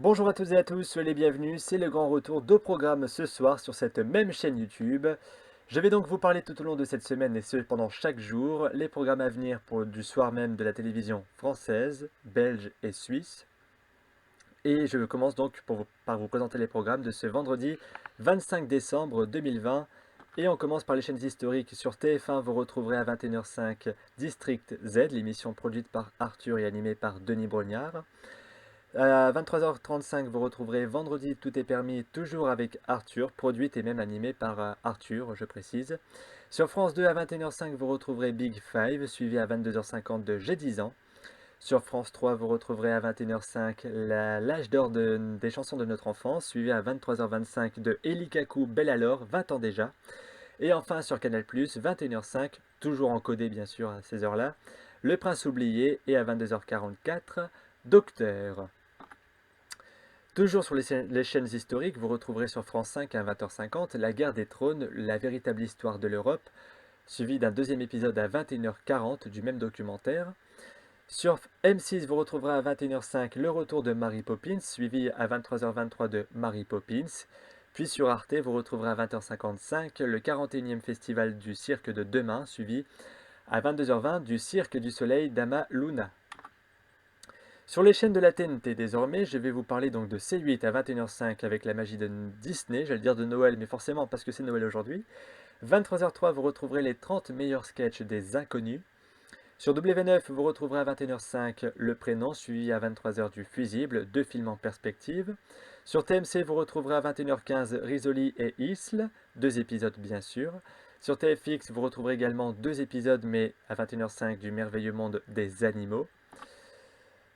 Bonjour à toutes et à tous, soyez les bienvenus, c'est le grand retour de programme ce soir sur cette même chaîne YouTube. Je vais donc vous parler tout au long de cette semaine et ce pendant chaque jour, les programmes à venir pour du soir même de la télévision française, belge et suisse. Et je commence donc par vous présenter les programmes de ce vendredi 25 décembre 2020. Et on commence par les chaînes historiques. Sur TF1, vous retrouverez à 21h05 District Z, l'émission produite par Arthur et animée par Denis Brognard. À 23h35, vous retrouverez Vendredi Tout est permis, toujours avec Arthur, produite et même animée par Arthur, je précise. Sur France 2, à 21h05, vous retrouverez Big Five, suivi à 22h50 de J'ai 10 ans. Sur France 3, vous retrouverez à 21h05 l'âge d'or des chansons de notre enfance, suivi à 23h25 de Eli Kaku, Belle alors, 20 ans déjà. Et enfin sur Canal+, 21h05, toujours encodé bien sûr à ces heures-là, Le Prince oublié et à 22h44, Docteur. Toujours sur les chaînes historiques, vous retrouverez sur France 5 à 20h50 La guerre des trônes, la véritable histoire de l'Europe, suivi d'un deuxième épisode à 21h40 du même documentaire. Sur M6, vous retrouverez à 21h05 Le retour de Mary Poppins, suivi à 23h23 de Mary Poppins. Puis sur Arte, vous retrouverez à 20h55 le 41e festival du cirque de demain, suivi à 22h20 du cirque du soleil d'Ama Luna. Sur les chaînes de la TNT désormais, je vais vous parler donc de C8 à 21h05 avec la magie de Disney, j'allais dire de Noël, mais forcément parce que c'est Noël aujourd'hui. 23h03, vous retrouverez les 30 meilleurs sketchs des Inconnus. Sur W9, vous retrouverez à 21h05 Le Prénom, suivi à 23h du Fusible, deux films en perspective. Sur TMC, vous retrouverez à 21h15 Risoli et Isle, deux épisodes bien sûr. Sur TFX, vous retrouverez également deux épisodes, mais à 21h05 du Merveilleux Monde des Animaux.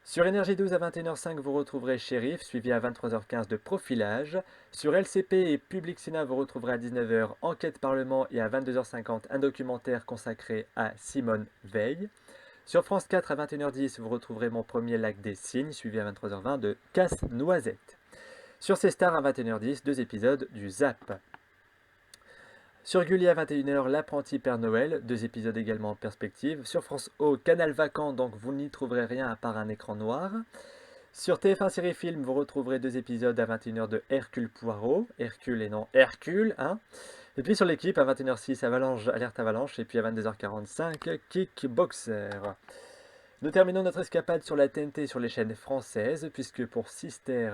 Sur Énergie 12 à 21h05, vous retrouverez Shérif, suivi à 23h15 de Profilage. Sur LCP et Public Sénat, vous retrouverez à 19h Enquête Parlement et à 22h50 un documentaire consacré à Simone Veil. Sur France 4 à 21h10, vous retrouverez Mon premier lac des cygnes, suivi à 23h20 de Casse-Noisette. Sur C-Star à 21h10, deux épisodes du Zap. Sur Gulli à 21h, L'apprenti Père Noël, deux épisodes également en perspective. Sur France O, Canal Vacant, donc vous n'y trouverez rien à part un écran noir. Sur TF1 Série Film, vous retrouverez deux épisodes à 21h de Hercule Poirot, Hercule et non Hercule, hein. Et puis sur l'équipe à 21h06, Avalanche, Alerte Avalanche, et puis à 22h45, Kickboxer. Nous terminons notre escapade sur la TNT sur les chaînes françaises, puisque pour Sister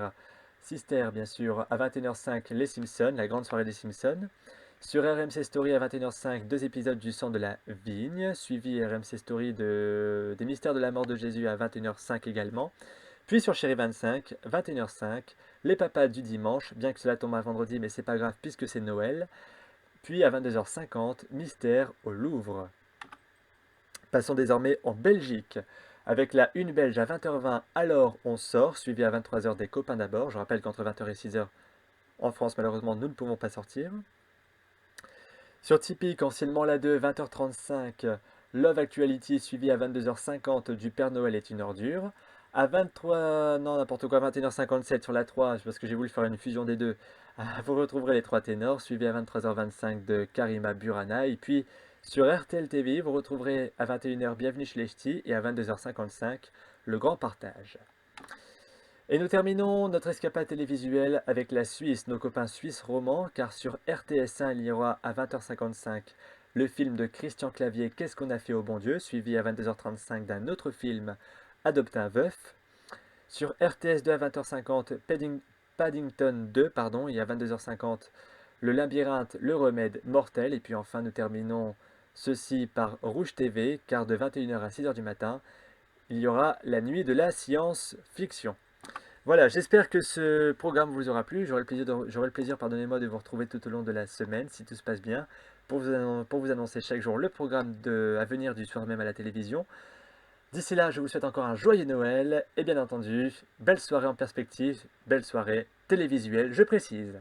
bien sûr, à 21h05, Les Simpsons, la grande soirée des Simpsons. Sur RMC Story à 21h05, deux épisodes du sang de la vigne, suivi RMC Story des mystères de la mort de Jésus à 21h05 également. Puis sur Chéri 25, 21h05, Les papas du dimanche, bien que cela tombe un vendredi, mais c'est pas grave puisque c'est Noël. Puis à 22h50, Mystère au Louvre. Passons désormais en Belgique. Avec la une belge à 20h20, Alors on sort, suivi à 23h des copains d'abord. Je rappelle qu'entre 20h et 6h, en France, malheureusement, nous ne pouvons pas sortir. Sur Tipeee, anciennement la 2, 20h35, Love Actuality, suivi à 22h50 du Père Noël est une ordure. À 23, non n'importe quoi, 21h57 sur la 3, parce que j'ai voulu faire une fusion des deux, vous retrouverez les trois ténors, suivi à 23h25 de Karima Burana. Et puis sur RTL TV, vous retrouverez à 21h Bienvenue chez les Ch'tis et à 22h55 Le Grand Partage. Et nous terminons notre escapade télévisuelle avec la Suisse, nos copains suisses romans, car sur RTS1, il y aura à 20h55 le film de Christian Clavier Qu'est-ce qu'on a fait au bon Dieu, suivi à 22h35 d'un autre film Adopte un veuf. Sur RTS2 à 20h50, Paddington 2, pardon, et à 22h50 Le Labyrinthe, le remède mortel. Et puis enfin, nous terminons ceci par Rouge TV, car de 21h à 6h du matin, il y aura la nuit de la science-fiction. Voilà, j'espère que ce programme vous aura plu. J'aurai le plaisir, pardonnez-moi, de vous retrouver tout au long de la semaine, si tout se passe bien, pour vous annoncer chaque jour le programme à venir du soir même à la télévision. D'ici là, je vous souhaite encore un joyeux Noël et bien entendu, belle soirée en perspective, belle soirée télévisuelle, je précise.